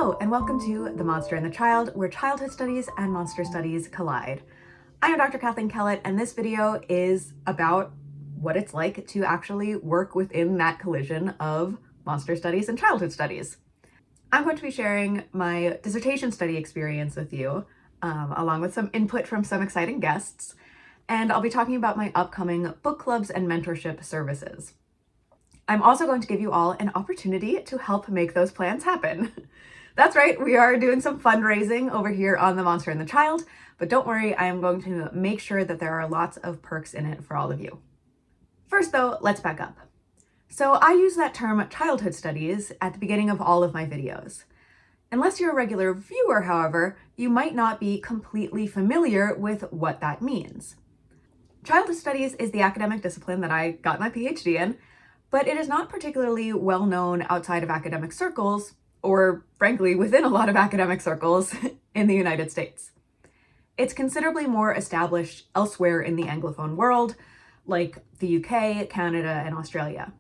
Hello, and welcome to The Monster and the Child, where childhood studies and monster studies collide. I am Dr. Keleigh, and this video is about what it's like to actually work within that collision of monster studies and childhood studies. I'm going to be sharing my dissertation study experience with you, along with some input from some exciting guests, and I'll be talking about my upcoming book clubs and mentorship services. I'm also going to give you all an opportunity to help make those plans happen. That's right, we are doing some fundraising over here on The Monster and the Child, but don't worry, I am going to make sure that there are lots of perks in it for all of you. First though, let's back up. So I use that term childhood studies at the beginning of all of my videos. Unless you're a regular viewer, however, you might not be completely familiar with what that means. Childhood studies is the academic discipline that I got my PhD in, but it is not particularly well known outside of academic circles, or frankly, within a lot of academic circles in the United States. It's considerably more established elsewhere in the Anglophone world, like the UK, Canada, and Australia.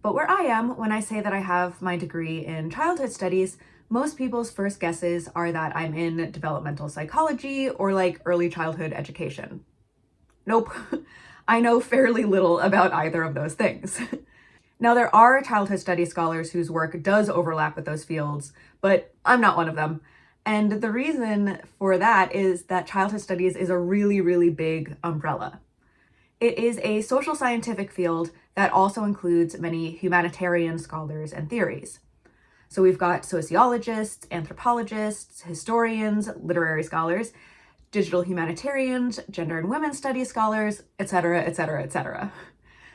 But where I am, when I say that I have my degree in childhood studies, most people's first guesses are that I'm in developmental psychology or like early childhood education. Nope, I know fairly little about either of those things. Now, there are childhood studies scholars whose work does overlap with those fields, but I'm not one of them. And the reason for that is that childhood studies is a really, really big umbrella. It is a social scientific field that also includes many humanitarian scholars and theories. So we've got sociologists, anthropologists, historians, literary scholars, digital humanitarians, gender and women's studies scholars, etc., etc., etc.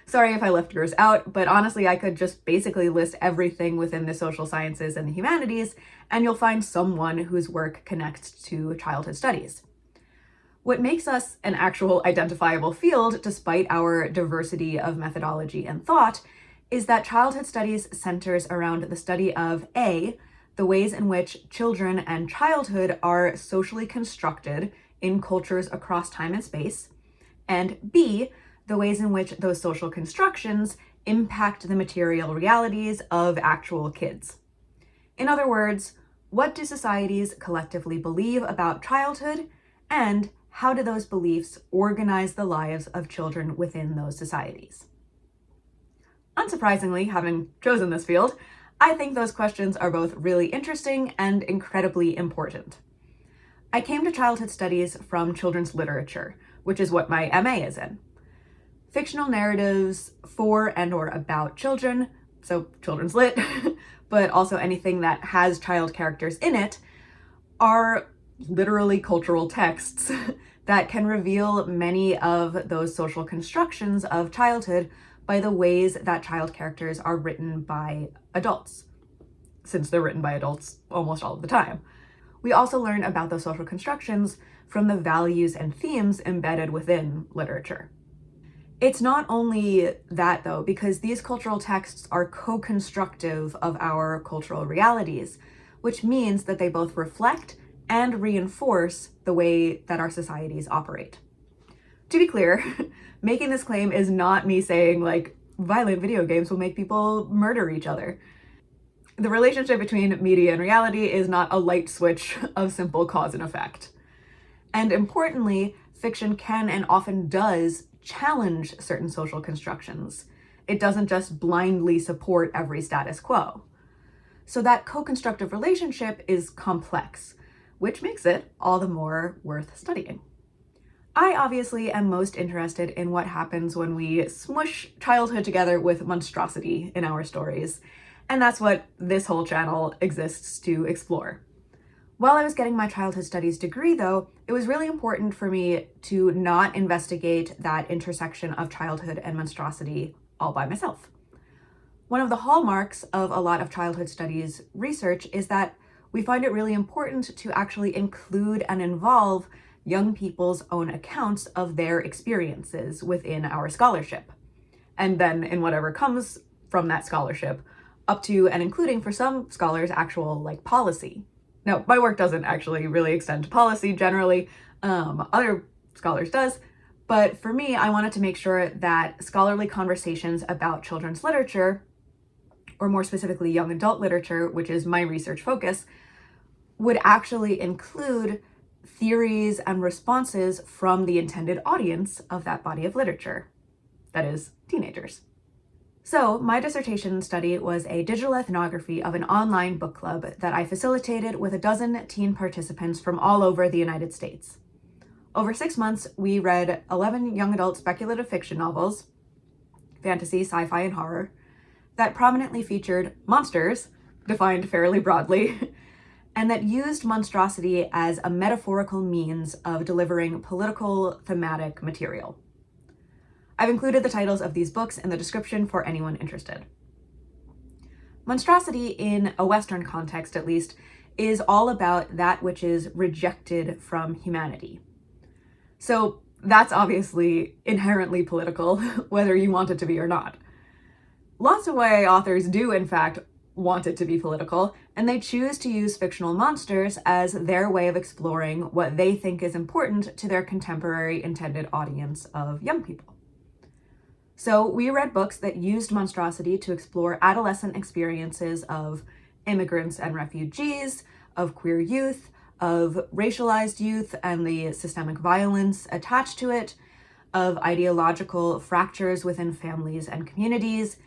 Sorry if I left yours out, but honestly, I could just basically list everything within the social sciences and the humanities, and you'll find someone whose work connects to childhood studies. What makes us an actual identifiable field, despite our diversity of methodology and thought, is that childhood studies centers around the study of A, the ways in which children and childhood are socially constructed in cultures across time and space, and B, the ways in which those social constructions impact the material realities of actual kids. In other words, what do societies collectively believe about childhood, and how do those beliefs organize the lives of children within those societies? Unsurprisingly, having chosen this field, I think those questions are both really interesting and incredibly important. I came to childhood studies from children's literature, which is what my MA is in. Fictional narratives for and or about children, so children's lit, but also anything that has child characters in it, are literally cultural texts that can reveal many of those social constructions of childhood by the ways that child characters are written by adults, since they're written by adults almost all of the time. We also learn about those social constructions from the values and themes embedded within literature. It's not only that though, because these cultural texts are co-constructive of our cultural realities, which means that they both reflect and reinforce the way that our societies operate. To be clear, making this claim is not me saying like violent video games will make people murder each other. The relationship between media and reality is not a light switch of simple cause and effect. And importantly, fiction can and often does challenge certain social constructions. It doesn't just blindly support every status quo. So that co-constructive relationship is complex, which makes it all the more worth studying. I obviously am most interested in what happens when we smush childhood together with monstrosity in our stories, and that's what this whole channel exists to explore. While I was getting my childhood studies degree though, it was really important for me to not investigate that intersection of childhood and monstrosity all by myself. One of the hallmarks of a lot of childhood studies research is that we find it really important to actually include and involve young people's own accounts of their experiences within our scholarship. And then in whatever comes from that scholarship, up to and including for some scholars actual like policy. Now, my work doesn't actually really extend to policy generally, other scholars does, but for me, I wanted to make sure that scholarly conversations about children's literature or more specifically young adult literature, which is my research focus, would actually include theories and responses from the intended audience of that body of literature, that is, teenagers. So my dissertation study was a digital ethnography of an online book club that I facilitated with a dozen teen participants from all over the United States. Over 6 months, we read 11 young adult speculative fiction novels, fantasy, sci-fi, and horror, that prominently featured monsters, defined fairly broadly, and that used monstrosity as a metaphorical means of delivering political thematic material. I've included the titles of these books in the description for anyone interested. Monstrosity, in a Western context at least, is all about that which is rejected from humanity. So that's obviously inherently political, whether you want it to be or not. Lots of YA authors do, in fact, want it to be political, and they choose to use fictional monsters as their way of exploring what they think is important to their contemporary intended audience of young people. So we read books that used monstrosity to explore adolescent experiences of immigrants and refugees, of queer youth, of racialized youth and the systemic violence attached to it, of ideological fractures within families and communities,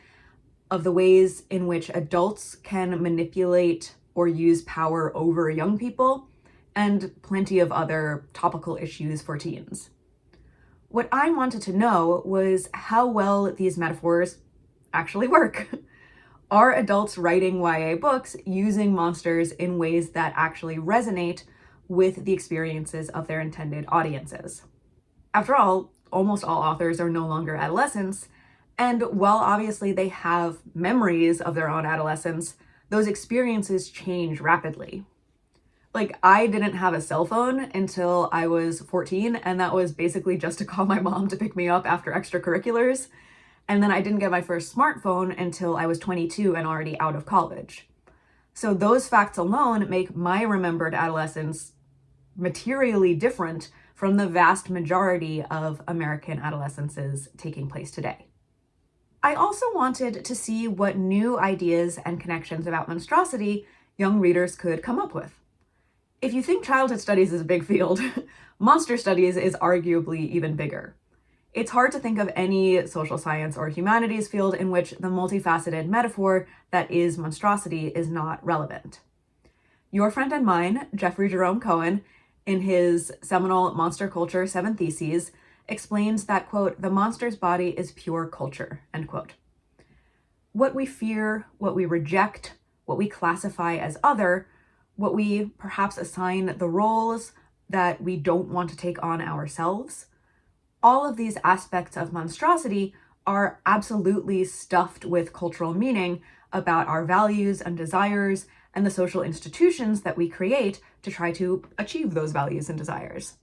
of the ways in which adults can manipulate or use power over young people, and plenty of other topical issues for teens. What I wanted to know was how well these metaphors actually work. Are adults writing YA books using monsters in ways that actually resonate with the experiences of their intended audiences? After all, almost all authors are no longer adolescents, and while obviously they have memories of their own adolescence, those experiences change rapidly. Like, I didn't have a cell phone until I was 14, and that was basically just to call my mom to pick me up after extracurriculars. And then I didn't get my first smartphone until I was 22 and already out of college. So those facts alone make my remembered adolescence materially different from the vast majority of American adolescences taking place today. I also wanted to see what new ideas and connections about monstrosity young readers could come up with. If you think childhood studies is a big field, monster studies is arguably even bigger. It's hard to think of any social science or humanities field in which the multifaceted metaphor that is monstrosity is not relevant. Your friend and mine, Jeffrey Jerome Cohen, in his seminal Monster Culture 7 Theses, explains that, quote, "the monster's body is pure culture," end quote. What we fear, what we reject, what we classify as other, what we perhaps assign the roles that we don't want to take on ourselves, all of these aspects of monstrosity are absolutely stuffed with cultural meaning about our values and desires and the social institutions that we create to try to achieve those values and desires.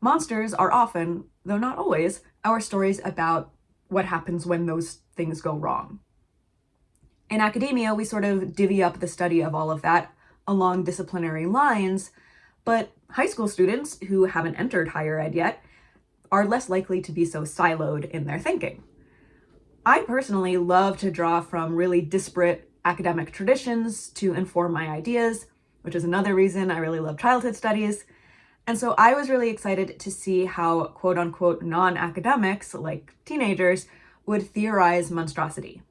Monsters are often, though not always, our stories about what happens when those things go wrong. In academia, we sort of divvy up the study of all of that along disciplinary lines, but high school students who haven't entered higher ed yet are less likely to be so siloed in their thinking. I personally love to draw from really disparate academic traditions to inform my ideas, which is another reason I really love childhood studies. And so I was really excited to see how quote unquote non-academics, like teenagers, would theorize monstrosity.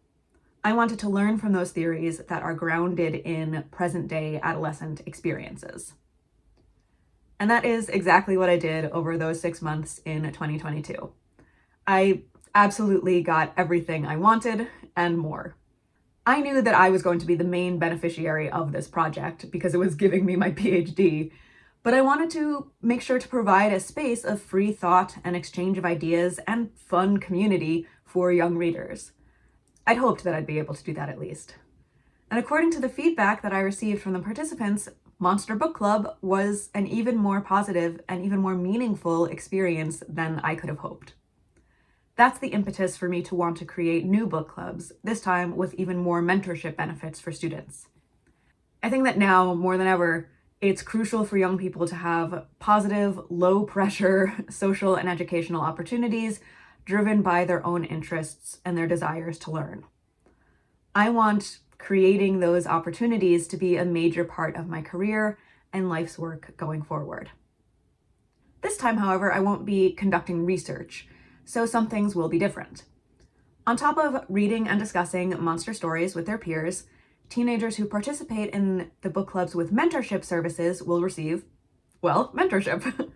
I wanted to learn from those theories that are grounded in present-day adolescent experiences. And that is exactly what I did over those 6 months in 2022. I absolutely got everything I wanted and more. I knew that I was going to be the main beneficiary of this project because it was giving me my PhD, but I wanted to make sure to provide a space of free thought and exchange of ideas and fun community for young readers. I'd hoped that I'd be able to do that at least. And according to the feedback that I received from the participants, Monster Book Club was an even more positive and even more meaningful experience than I could have hoped. That's the impetus for me to want to create new book clubs, this time with even more mentorship benefits for students. I think that now, more than ever, it's crucial for young people to have positive, low-pressure social and educational opportunities driven by their own interests and their desires to learn. I want creating those opportunities to be a major part of my career and life's work going forward. This time, however, I won't be conducting research, so some things will be different. On top of reading and discussing monster stories with their peers, teenagers who participate in the book clubs with mentorship services will receive, well, mentorship.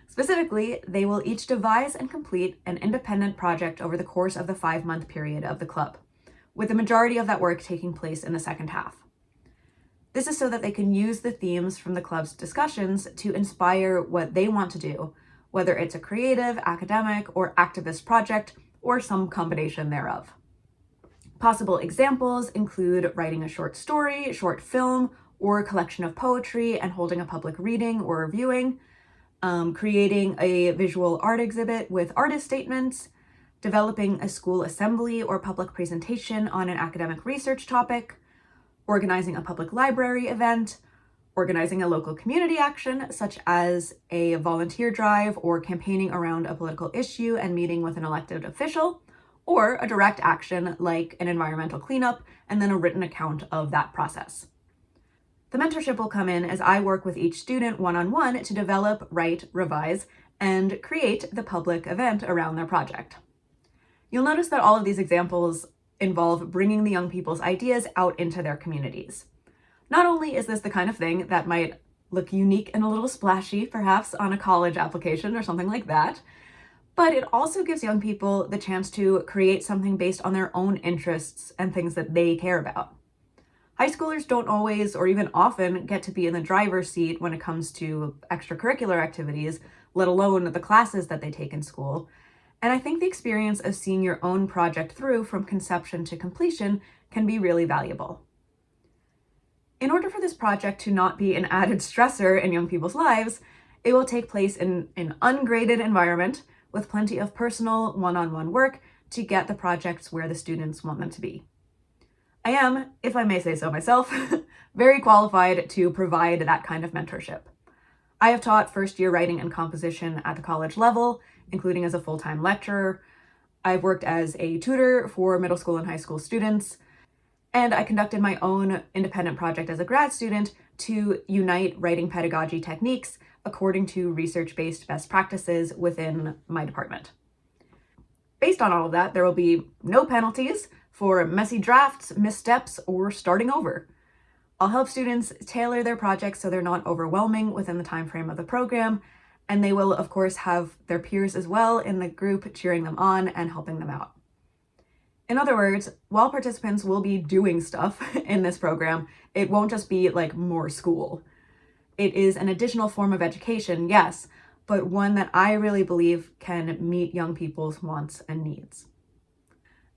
Specifically, they will each devise and complete an independent project over the course of the 5-month period of the club, with the majority of that work taking place in the second half. This is so that they can use the themes from the club's discussions to inspire what they want to do, whether it's a creative, academic, or activist project, or some combination thereof. Possible examples include writing a short story, short film, or a collection of poetry and holding a public reading or viewing, creating a visual art exhibit with artist statements, developing a school assembly or public presentation on an academic research topic, organizing a public library event, organizing a local community action, such as a volunteer drive or campaigning around a political issue and meeting with an elected official, or a direct action like an environmental cleanup and then a written account of that process. The mentorship will come in as I work with each student one-on-one to develop, write, revise, and create the public event around their project. You'll notice that all of these examples involve bringing the young people's ideas out into their communities. Not only is this the kind of thing that might look unique and a little splashy, perhaps on a college application or something like that, but it also gives young people the chance to create something based on their own interests and things that they care about. High schoolers don't always or even often get to be in the driver's seat when it comes to extracurricular activities, let alone the classes that they take in school. And I think the experience of seeing your own project through from conception to completion can be really valuable. In order for this project to not be an added stressor in young people's lives, it will take place in an ungraded environment with plenty of personal one-on-one work to get the projects where the students want them to be. I am, if I may say so myself, very qualified to provide that kind of mentorship. I have taught first-year writing and composition at the college level, including as a full-time lecturer. I've worked as a tutor for middle school and high school students, and I conducted my own independent project as a grad student to unite writing pedagogy techniques according to research-based best practices within my department. Based on all of that, there will be no penalties for messy drafts, missteps, or starting over. I'll help students tailor their projects so they're not overwhelming within the time frame of the program, and they will, of course, have their peers as well in the group cheering them on and helping them out. In other words, while participants will be doing stuff in this program, it won't just be like more school. It is an additional form of education, yes, but one that I really believe can meet young people's wants and needs.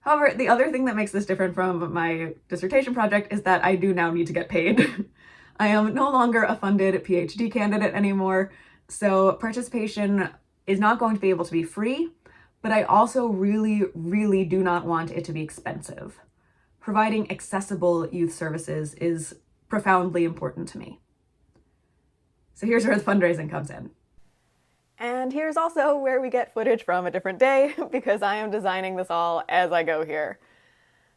However, the other thing that makes this different from my dissertation project is that I do now need to get paid. I am no longer a funded PhD candidate anymore, so participation is not going to be able to be free, but I also really, really do not want it to be expensive. Providing accessible youth services is profoundly important to me. So here's where the fundraising comes in. And here's also where we get footage from a different day, because I am designing this all as I go here.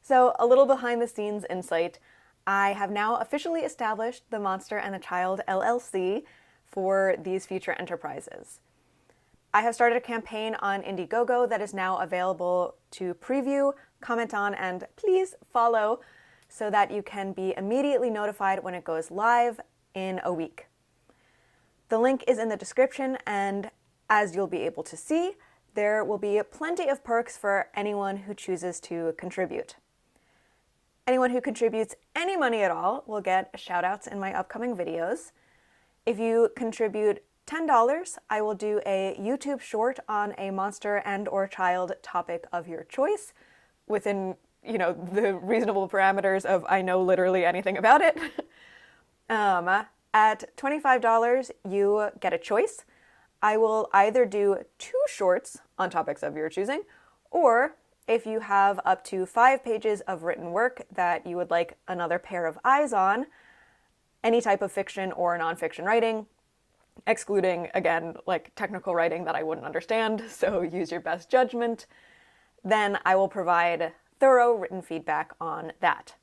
So a little behind the scenes insight, I have now officially established the Monster and the Child LLC for these future enterprises. I have started a campaign on Indiegogo that is now available to preview, comment on, and please follow so that you can be immediately notified when it goes live in a week. The link is in the description, and as you'll be able to see, there will be plenty of perks for anyone who chooses to contribute. Anyone who contributes any money at all will get shout-outs in my upcoming videos. If you contribute $10, I will do a YouTube short on a monster and or child topic of your choice within, the reasonable parameters of I know literally anything about it. At $25, you get a choice. I will either do 2 shorts on topics of your choosing, or if you have up to 5 pages of written work that you would like another pair of eyes on, any type of fiction or nonfiction writing, excluding, again, like technical writing that I wouldn't understand, so use your best judgment, then I will provide thorough written feedback on that.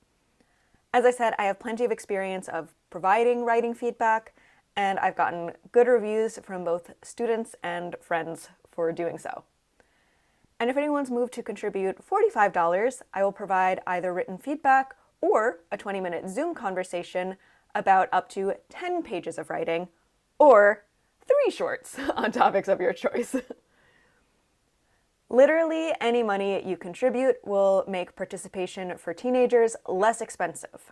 As I said, I have plenty of experience of providing writing feedback, and I've gotten good reviews from both students and friends for doing so. And if anyone's moved to contribute $45, I will provide either written feedback or a 20-minute Zoom conversation about up to 10 pages of writing, or 3 shorts on topics of your choice. Literally any money you contribute will make participation for teenagers less expensive.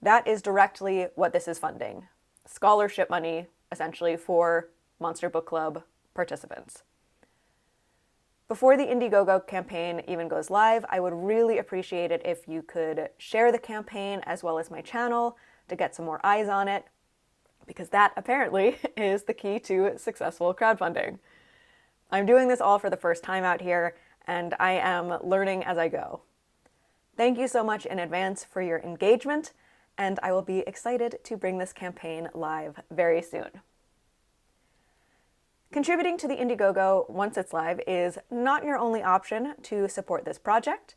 That is directly what this is funding. Scholarship money, essentially, for Monster Book Club participants. Before the Indiegogo campaign even goes live, I would really appreciate it if you could share the campaign as well as my channel to get some more eyes on it, because that apparently is the key to successful crowdfunding. I'm doing this all for the first time out here, and I am learning as I go. Thank you so much in advance for your engagement, and I will be excited to bring this campaign live very soon. Contributing to the Indiegogo once it's live is not your only option to support this project.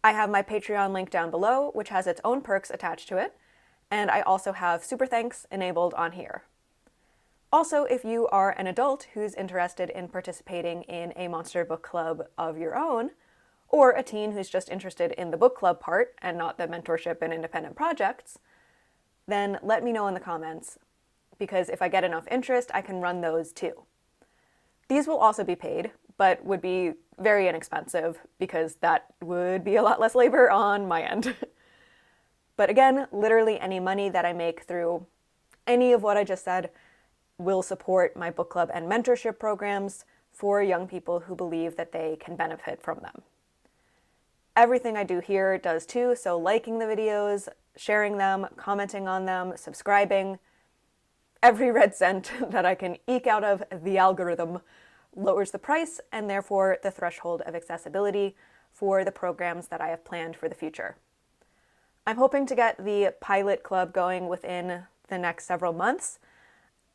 I have my Patreon link down below, which has its own perks attached to it, and I also have Super Thanks enabled on here. Also, if you are an adult who's interested in participating in a Monster Book Club of your own, or a teen who's just interested in the book club part and not the mentorship and independent projects, then let me know in the comments, because if I get enough interest, I can run those too. These will also be paid, but would be very inexpensive because that would be a lot less labor on my end. But again, literally any money that I make through any of what I just said will support my book club and mentorship programs for young people who believe that they can benefit from them. Everything I do here does too, so liking the videos, sharing them, commenting on them, subscribing, every red cent that I can eke out of the algorithm lowers the price and therefore the threshold of accessibility for the programs that I have planned for the future. I'm hoping to get the pilot club going within the next several months,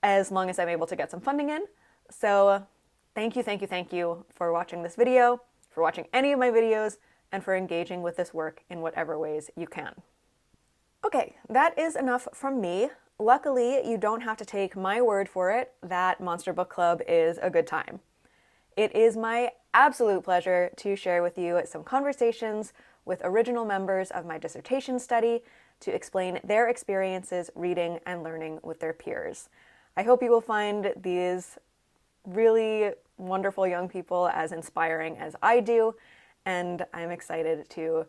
as long as I'm able to get some funding in. So thank you for watching this video, for watching any of my videos, and for engaging with this work in whatever ways you can. Okay, that is enough from me. Luckily, you don't have to take my word for it that Monster Book Club is a good time. It is my absolute pleasure to share with you some conversations with original members of my dissertation study to explain their experiences reading and learning with their peers. I hope you will find these really wonderful young people as inspiring as I do, and I'm excited to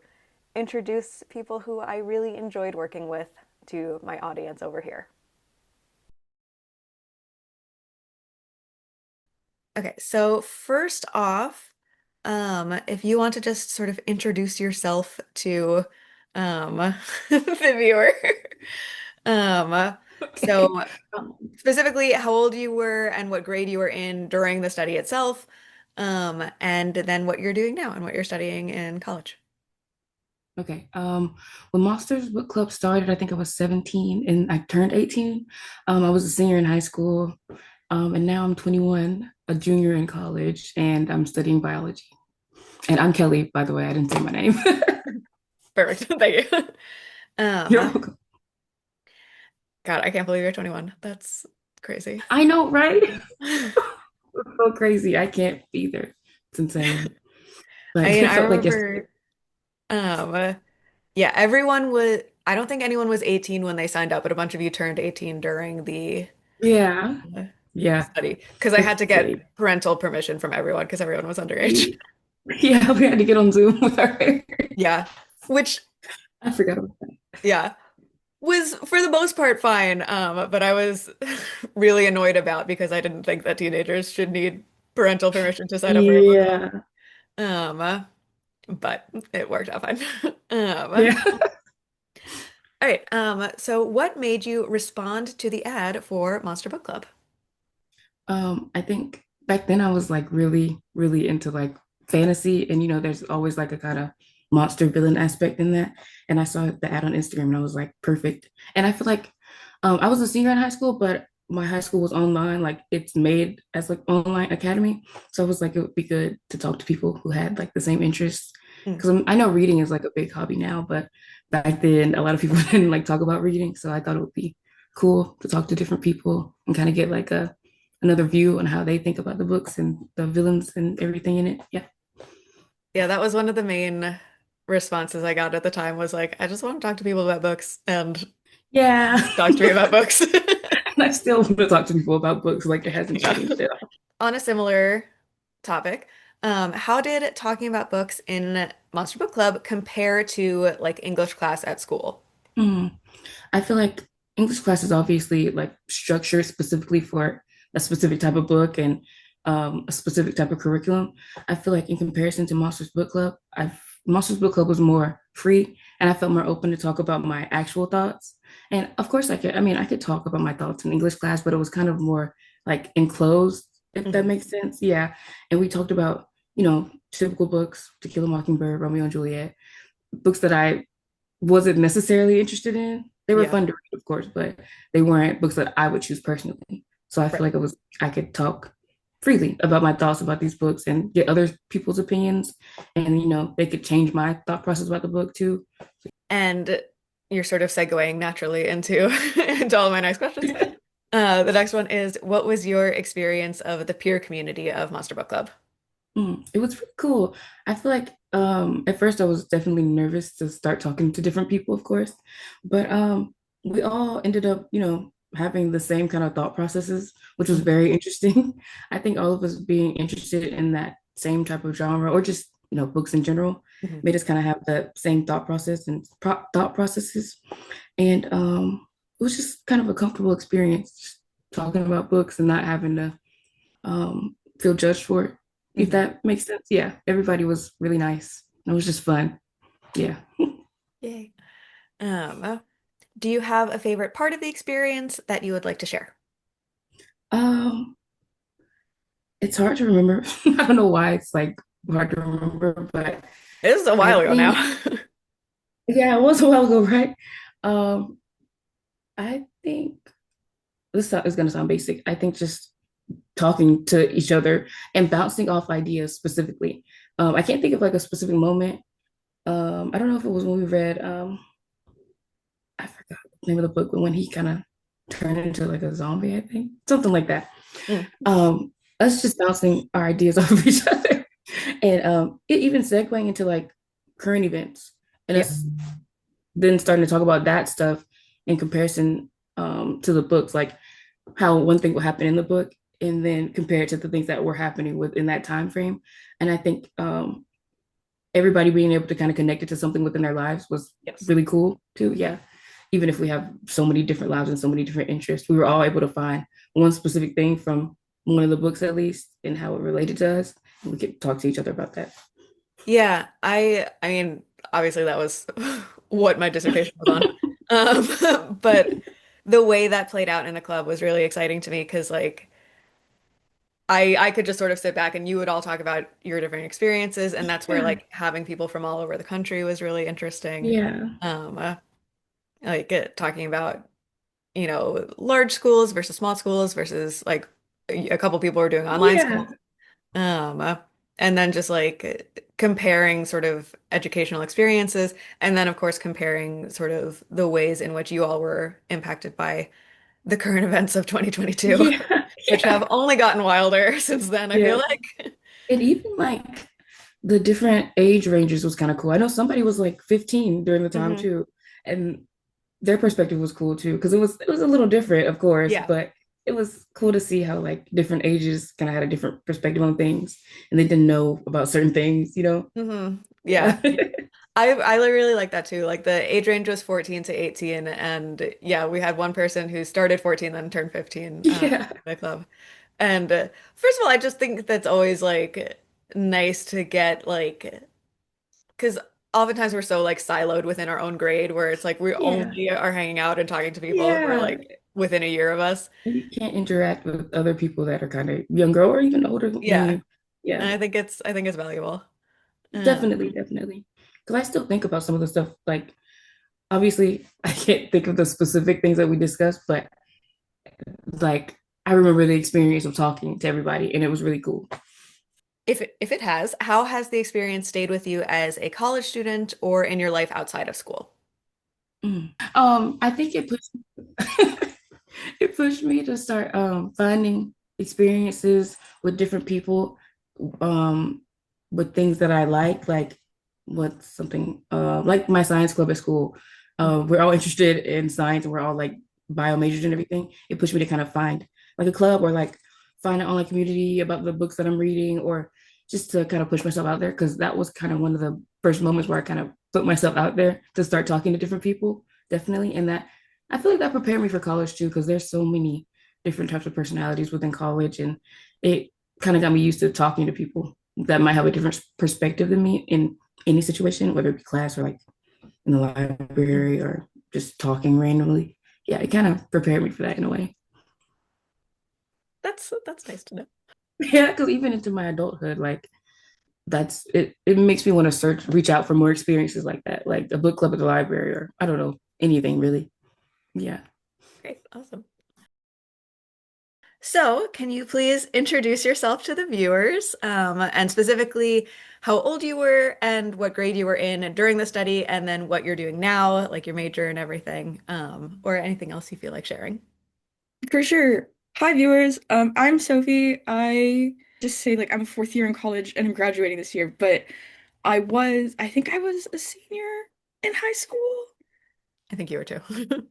introduce people who I really enjoyed working with to my audience over here. Okay, so first off, if you want to just sort of introduce yourself to the viewer. So specifically how old you were and what grade you were in during the study itself, and then what you're doing now and what you're studying in college. Okay. When Monsters Book Club started, I think I was 17 and I turned 18. I was a senior in high school. And now I'm 21, a junior in college, and I'm studying biology. And I'm Keleigh, by the way. I didn't say my name. Perfect. Thank you. You're Um, welcome. God, I can't believe you're 21. That's crazy. I know, right? It's so crazy. I can't either. It's insane. I Like mean, it I felt like yesterday. remember, yeah, everyone was, I don't think anyone was 18 when they signed up, but a bunch of you turned 18 during the Yeah. uh, Yeah. study because I had It's to insane. get parental permission from everyone because everyone was underage. Yeah, we had to get on Zoom with our hair. Yeah, which, I forgot about that. yeah, was for the most part fine. But I was really annoyed about because I didn't think that teenagers should need parental permission to sign up for a book club. Yeah. Um, but it worked out fine. All Yeah. right. So what made you respond to the ad for Monster Book Club? I think back then I was like really, really into like fantasy, and there's always like a kind of monster villain aspect in that. And I saw the ad on Instagram, and I was like, perfect. And I feel like I was a senior in high school, but my high school was online, like it's made as like online academy. So I was like, it would be good to talk to people who had like the same interests. Mm. Because I know reading is like a big hobby now, but back then a lot of people didn't like talk about reading. So I thought it would be cool to talk to different people and kind of get like a another view on how they think about the books and the villains and everything in it. Yeah. Yeah, that was one of the main responses I got at the time was like, I just want to talk to people about books and Yeah. talk to me about books. And I still want to talk to people about books. Like it hasn't Yeah. changed at all. On a similar topic, how did talking about books in Monster Book Club compare to like English class at school? Mm. I feel like English class is obviously like structured specifically for a specific type of book and a specific type of curriculum. I feel like in comparison to Monsters Book Club, Monsters Book Club was more free and I felt more open to talk about my actual thoughts. And of course I could talk about my thoughts in English class, but it was kind of more like enclosed, if that Mhm. makes sense. Yeah. And we talked about, typical books, To Kill a Mockingbird, Romeo and Juliet, books that I wasn't necessarily interested in. They were Yeah, fun to read, of course, but they weren't books that I would choose personally. So I feel right. like I could talk freely about my thoughts about these books and get other people's opinions. And, they could change my thought process about the book too. And you're sort of segueing naturally into into all my next questions. The next one is, what was your experience of the peer community of Monster Book Club? It was really cool. I feel like at first I was definitely nervous to start talking to different people, of course, but we all ended up, having the same kind of thought processes, which was Mhm. very interesting. I think all of us being interested in that same type of genre or just, books in general Mhm. made us kind of have the same thought process and thought processes. And it was just kind of a comfortable experience just talking about books and not having to feel judged for it, if Mhm. that makes sense. Yeah, everybody was really nice. It was just fun. Yeah. Yay. Do you have a favorite part of the experience that you would like to share? Um, it's hard to remember. I don't know why it's like hard to remember, but It was a I while ago think, now. yeah, it was a while ago, right? Um, I think is gonna sound basic. I think just talking to each other and bouncing off ideas specifically. I can't think of like a specific moment. I don't know if it was when we read I forgot the name of the book, but when he kind of turned into like a zombie, I think something like that. Mm. Us just bouncing our ideas off of each other, and it even segueing into like current events, and Yeah. us then starting to talk about that stuff in comparison to the books, like how one thing will happen in the book, and then compare it to the things that were happening within that time frame. And I think everybody being able to kind of connect it to something within their lives was Yes. really cool too. Yeah. Even if we have so many different lives and so many different interests, we were all able to find one specific thing from one of the books at least and how it related to us. And we could talk to each other about that. Yeah, I mean, obviously that was what my dissertation was on. But the way that played out in the club was really exciting to me because like I could just sort of sit back and you would all talk about your different experiences, and that's where Yeah. like having people from all over the country was really interesting. Yeah. Um, uh, talking about, large schools versus small schools versus like a couple people were doing online Yeah. schools. Um, uh, and then just like comparing sort of educational experiences, and then of course comparing sort of the ways in which you all were impacted by the current events of 2022, Yeah. which Yeah. have only gotten wilder since then, I feel Yeah. like. And even like the different age ranges was kind of cool. I know somebody was like 15 during the time Hmm. too. And their perspective was cool too because it was a little different, of course, Yeah. but it was cool to see how like different ages kind of had a different perspective on things, and they didn't know about certain things. Hmm. Yeah. Yeah. I really like that too. Like the age range was 14 to 18, and yeah, we had one person who started 14 then turned 15 Yeah. in the club. And first of all, I just think that's always like nice to get like because oftentimes we're so like siloed within our own grade where it's like we Yeah. only are hanging out and talking to people who are Yeah. like within a year of us. You can't interact with other people that are kind of younger or even older than Yeah. you. Yeah. And I think it's valuable. Uh, Definitely, definitely. Because I still think about some of the stuff. Like, obviously, I can't think of the specific things that we discussed, but like I remember the experience of talking to everybody, and it was really cool. If it has, how has the experience stayed with you as a college student or in your life outside of school? I think it pushed it pushed me to start finding experiences with different people, um, with things that I like what's something like my science club at school. We're all interested in science and we're all like bio majors and everything. It pushed me to kind of find like a club or like find an online community about the books that I'm reading or just to kind of push myself out there because that was kind of one of the first moments where I kind of put myself out there to start talking to different people, definitely. And that I feel like that prepared me for college too, because there's so many different types of personalities within college, and it kind of got me used to talking to people that might have a different perspective than me in any situation, whether it be class or like in the library or just talking randomly. Yeah, it kind of prepared me for that in a way. That's nice to know. Yeah, because even into my adulthood, like that's it. It makes me want to reach out for more experiences like that, like a book club at the library, or I don't know, anything really. Yeah. Great, awesome. So, can you please introduce yourself to the viewers, and specifically how old you were and what grade you were in during the study, and then what you're doing now, like your major and everything, or anything else you feel like sharing? For sure. Hi, viewers. I'm Sophie. I just say like I'm a fourth year in college and I'm graduating this year, but I think I was a senior in high school. I think you were too.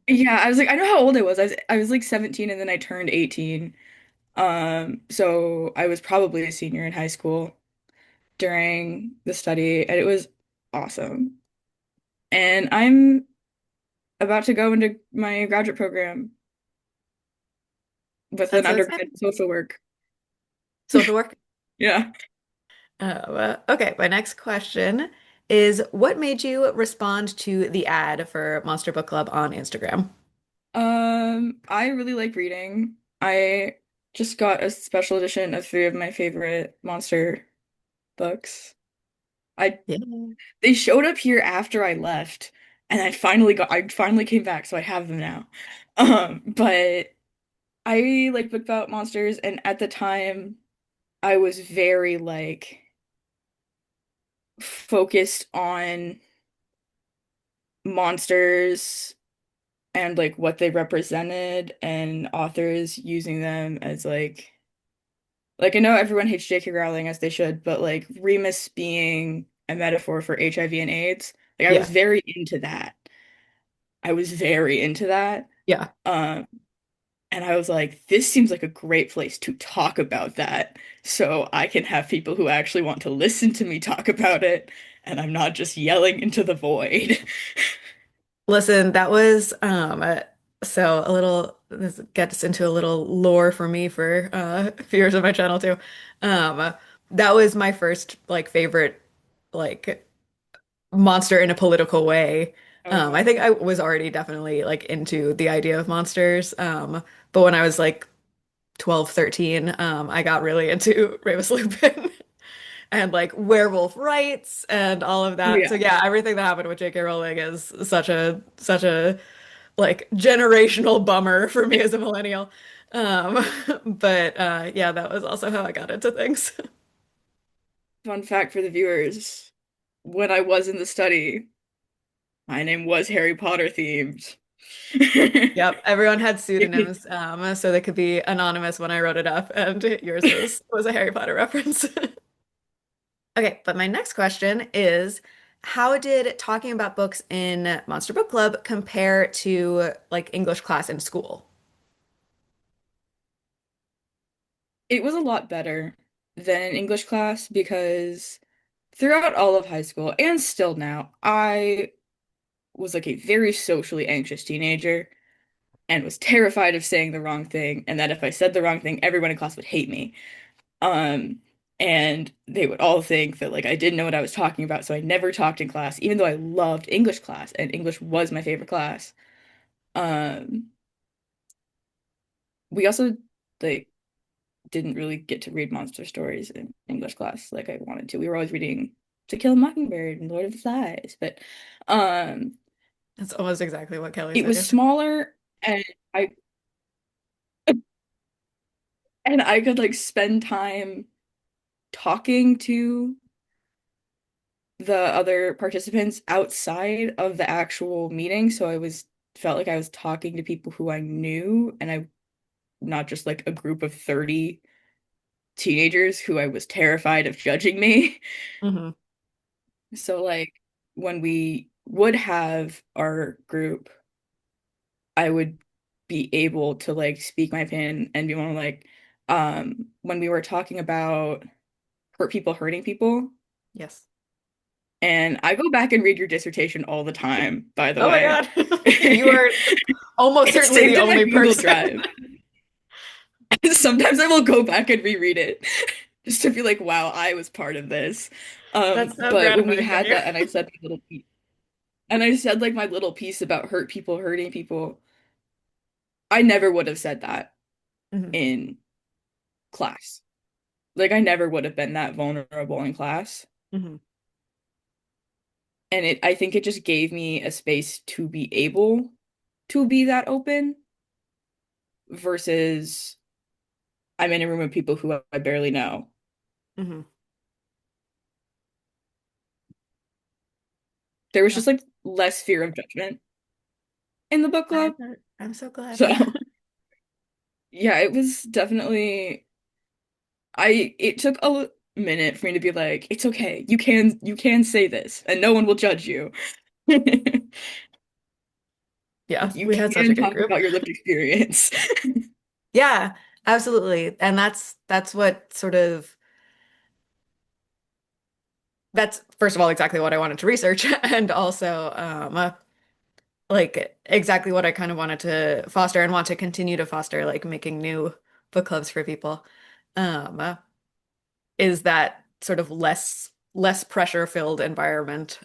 Yeah, I was like, I know how old I was. I was like 17 and then I turned 18. So I was probably a senior in high school during the study, and it was awesome. And I'm about to go into my graduate program with an That's so undergrad exciting. in social work. Social work. Yeah. Okay, my next question is what made you respond to the ad for Monster Book Club on Instagram? I really like reading. I just got a special edition of three of my favorite monster books. I Yeah. They showed up here after I left, and I finally came back, so I have them now. But I like book about monsters, and at the time I was very like focused on monsters and like what they represented and authors using them as like I know everyone hates J.K. Rowling as they should, but like Remus being a metaphor for HIV and AIDS, like I was Yeah. very into that. I was very into that. Yeah. Um, and I was like, this seems like a great place to talk about that, so I can have people who actually want to listen to me talk about it, and I'm not just yelling into the void. Listen, that was so a little this gets into a little lore for me for viewers of my channel too. That was my first like favorite like monster in a political way. Oh I yeah. think I was already definitely like into the idea of monsters. But when I was like 12, 13, I got really into Remus Lupin and like werewolf rights and all of that. So Yeah. yeah, everything that happened with J.K. Rowling is such a like generational bummer for me as a millennial. Um, but yeah, that was also how I got into things. Fun fact for the viewers, when I was in the study, my name was Harry Potter themed. Yep, everyone had pseudonyms, so they could be anonymous when I wrote it up, and yours was a Harry Potter reference. Okay, but my next question is, how did talking about books in Monster Book Club compare to like English class in school? It was a lot better than an English class because throughout all of high school and still now, I was like a very socially anxious teenager and was terrified of saying the wrong thing, and that if I said the wrong thing, everyone in class would hate me. Um, and they would all think that like I didn't know what I was talking about, so I never talked in class, even though I loved English class and English was my favorite class. Um, we also like didn't really get to read monster stories in English class like I wanted to. We were always reading To Kill a Mockingbird and Lord of the Flies, but um That's almost exactly what Kelly it said was yesterday. smaller and I And I could like spend time talking to the other participants outside of the actual meeting. So I was felt like I was talking to people who I knew and I not just like a group of 30 teenagers who I was terrified of judging me. Hmm. So like when we would have our group, I would be able to like speak my opinion and be more like when we were talking about hurt people hurting people. Yes. And I go back and read your dissertation all the time, by the Oh my way. God. You are almost It's certainly the saved in my only Google person. Drive. Sometimes I will go back and reread it just to be like, wow, I was part of this. That's so But when we gratifying to had hear. that and I said my little piece, and I said like my little piece about hurt people hurting people, I never would have said that Hmm. in class. Like I never would have been that vulnerable in class. Hmm. And I think it just gave me a space to be able to be that open versus I'm in a room of people who I barely know. Hmm. There was just like less fear of judgment in the book club. I'm so glad. So yeah, it was definitely it took a minute for me to be like, it's okay. You can say this and no one will judge you. Yeah, Like you we had such a can good talk group. about your lived experience. Yeah, absolutely. And that's what sort of that's first of all exactly what I wanted to research and also like exactly what I kind of wanted to foster and want to continue to foster, like making new book clubs for people. Um, is that sort of less pressure filled environment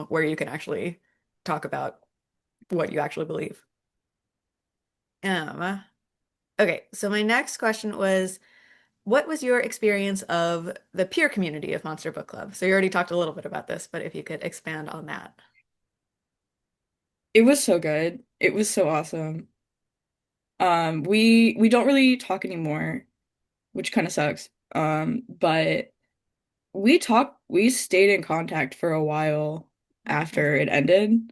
where you can actually talk about what you actually believe. Um, okay, so my next question was, what was your experience of the peer community of Monster Book Club? So you already talked a little bit about this, but if you could expand on that. It was so good. It was so awesome. We don't really talk anymore, which kind of sucks. But we stayed in contact for a while after it ended,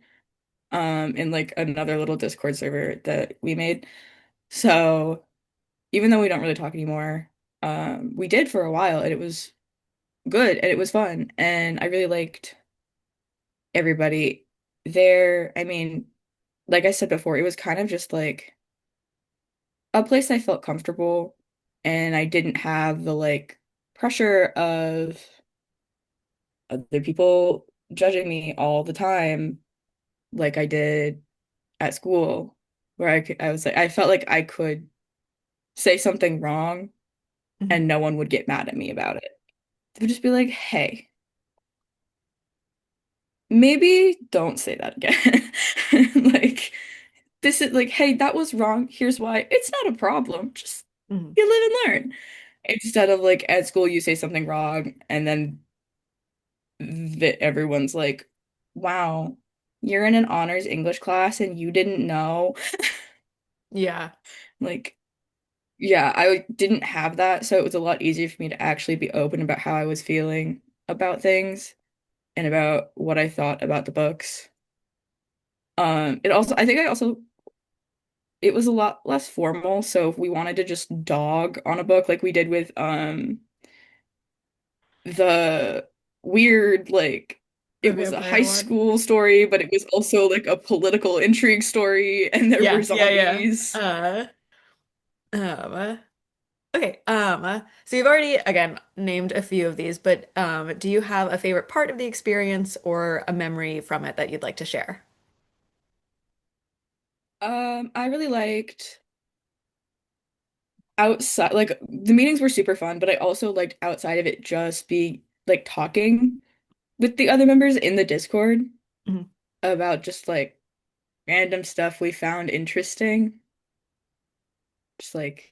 in like another little Discord server that we made. So even though we don't really talk anymore, we did for a while and it was good and it was fun and I really liked everybody there. I mean, like I said before, it was kind of just like a place I felt comfortable and I didn't have the like pressure of other people judging me all the time like I did at school where I was like I felt like I could say something wrong Mhm. and no one would get mad at me about it. They would just be like, "Hey, maybe don't say that again." Like this is like, "Hey, that was wrong. Here's why. It's not a problem. Just Mhm. you live and learn." Instead of like at school you say something wrong and then that everyone's like, "Wow, you're in an honors English class and you didn't know." Yeah. Like, yeah, I didn't have that, so it was a lot easier for me to actually be open about how I was feeling about things and about what I thought about the books. It also, I think I also, it was a lot less formal, so if we wanted to just dog on a book like we did with the weird like The it was a vampire high one. school story, but it was also like a political intrigue story and there were Yeah, yeah, yeah. zombies. Um, okay. So you've already again named a few of these, but do you have a favorite part of the experience or a memory from it that you'd like to share? I really liked outside like the meetings were super fun, but I also liked outside of it just be like talking with the other members in the Discord Mhm. about just like random stuff we found interesting. Just like,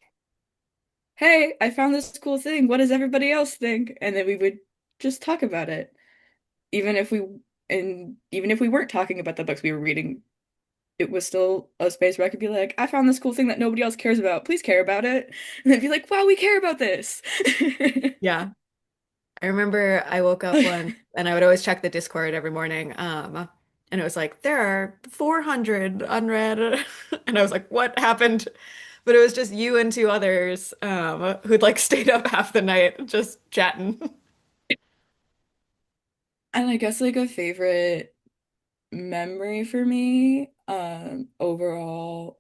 hey, I found this cool thing. What does everybody else think? And then we would just talk about it. Even if we even if we weren't talking about the books we were reading, it was still a space where I could be like, I found this cool thing that nobody else cares about. Please care about it. And then be like, wow, we care about this. Yeah. I remember I woke up once and I would always check the Discord every morning. And it was like, there are 400 unread. And I was like, what happened? But it was just you and two others who'd like stayed up half the night just chatting. And I guess like a favorite memory for me, overall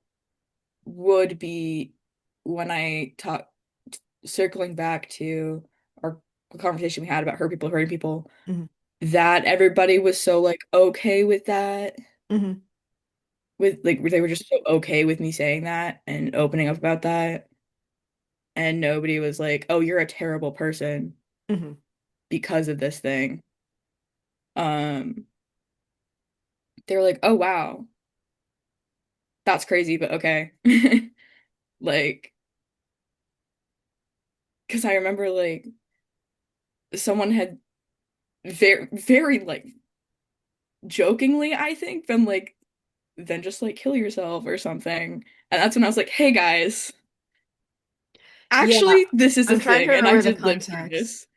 would be when I talk circling back to our conversation we had about hurt people hurting people, Hmm. that everybody was so like okay with that. Hmm. With like they were just so okay with me saying that and opening up about that. And nobody was like, "Oh, you're a terrible person Hmm. because of this thing." Um, they were like, "Oh, wow. That's crazy, but okay." Like, because I remember like someone had very like jokingly, I think, been like, then just like kill yourself or something. And that's when I was like, "Hey guys, Yeah, actually this is a I'm trying to thing and I remember the did live through context. this."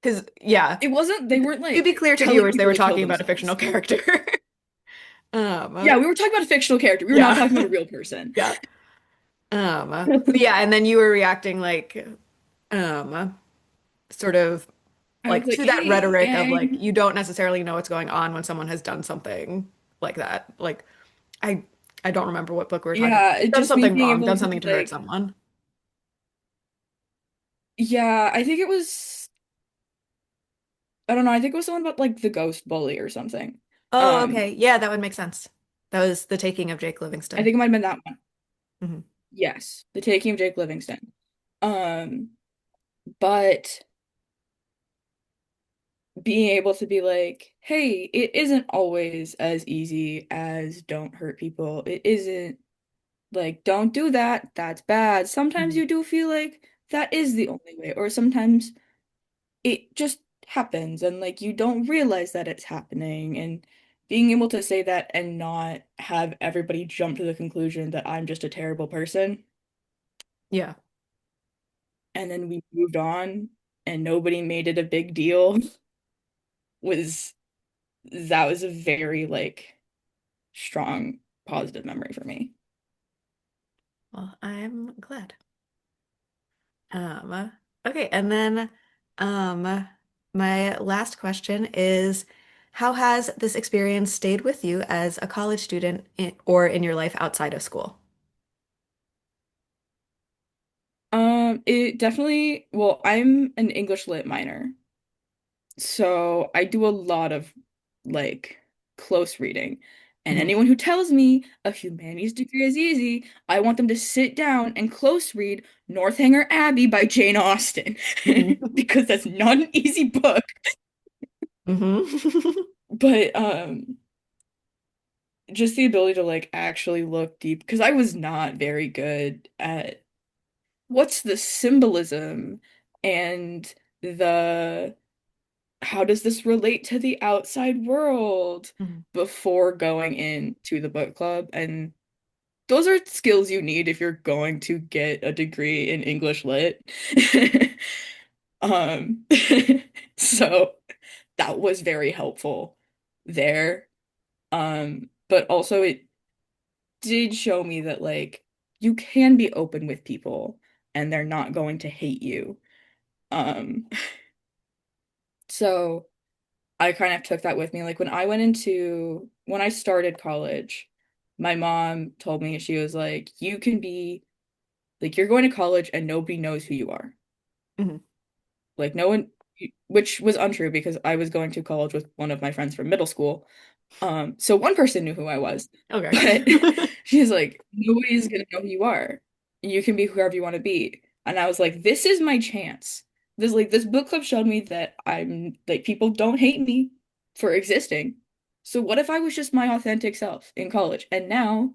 Because, yeah, It wasn't, they weren't to be like clear to telling viewers, they people were to kill talking about a themselves. fictional character. Um, Yeah, we were talking about a fictional character. We were not yeah, talking about a real person. yeah. But yeah, and then you were reacting like, um, sort of I was like like, to that hey, rhetoric of like gang. you don't necessarily know what's going on when someone has done something like that. Like I I don't remember what book we were talking about. Yeah, it Done just me something being wrong, able done to something be to hurt like, someone. yeah, I think it was, I don't know, I think it was someone about like the ghost bully or something. Oh, Um, okay. Yeah, that would make sense. That was The Taking of Jake I Livingston. think it might have been that one. Hmm. Yes, The Taking of Jake Livingston. Um, but being able to be like, hey, it isn't always as easy as don't hurt people. It isn't like, don't do that. That's bad. Sometimes Hmm. you do feel like that is the only way, or sometimes it just happens and like you don't realize that it's happening. And being able to say that and not have everybody jump to the conclusion that I'm just a terrible person Yeah. and then we moved on and nobody made it a big deal was that was a very like strong positive memory for me. Well, I'm glad. Okay, and then um my last question is how has this experience stayed with you as a college student or in your life outside of school? It definitely, well, I'm an English lit minor, so I do a lot of like close reading. And Mhm. anyone who tells me a humanities degree is easy, I want them to sit down and close read Northanger Abbey by Jane Austen Mhm. because that's not an easy book. Mhm. But just the ability to like actually look deep because I was not very good at what's the symbolism and the how does this relate to the outside world Mhm. before going into the book club. And those are skills you need if you're going to get a degree in English lit. Um, so that was very helpful there. But also it did show me that like you can be open with people and they're not going to hate you. Um, so I kind of took that with me. Like when I started college, my mom told me, she was like, you can be like, you're going to college and nobody knows who you are. Mhm. Like, no one, which was untrue because I was going to college with one of my friends from middle school. So one person knew who I was, Okay. but she's like, nobody's gonna know who you are. You can be whoever you want to be. And I was like, this is my chance. This book club showed me that I'm like people don't hate me for existing. So what if I was just my authentic self in college? And now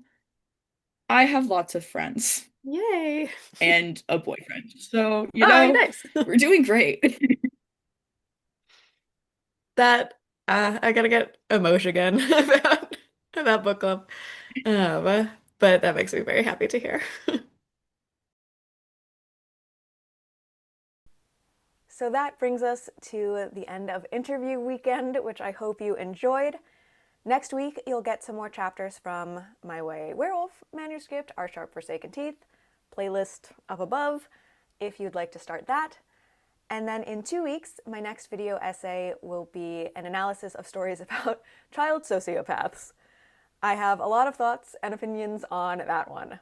I have lots of friends Yay. and a boyfriend. So, Oh, nice. we're doing great. That I gotta get emotion again about that book club. But that makes me very happy to hear. So that brings us to the end of interview weekend, which I hope you enjoyed. Next week, you'll get some more chapters from my YA Werewolf manuscript, Our Sharp Forsaken Teeth, playlist up above, if you'd like to start that. And then in 2 weeks, my next video essay will be an analysis of stories about child sociopaths. I have a lot of thoughts and opinions on that one.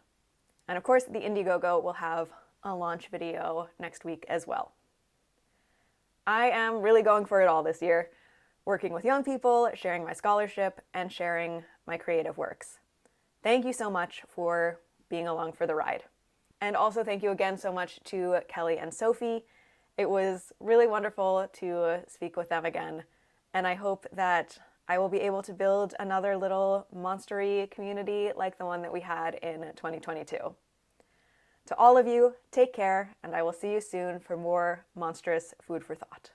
And of course, the Indiegogo will have a launch video next week as well. I am really going for it all this year, working with young people, sharing my scholarship, and sharing my creative works. Thank you so much for being along for the ride. And also thank you again so much to Keleigh and Sophie. It was really wonderful to speak with them again, and I hope that I will be able to build another little monstery community like the one that we had in 2022. To all of you, take care, and I will see you soon for more monstrous food for thought.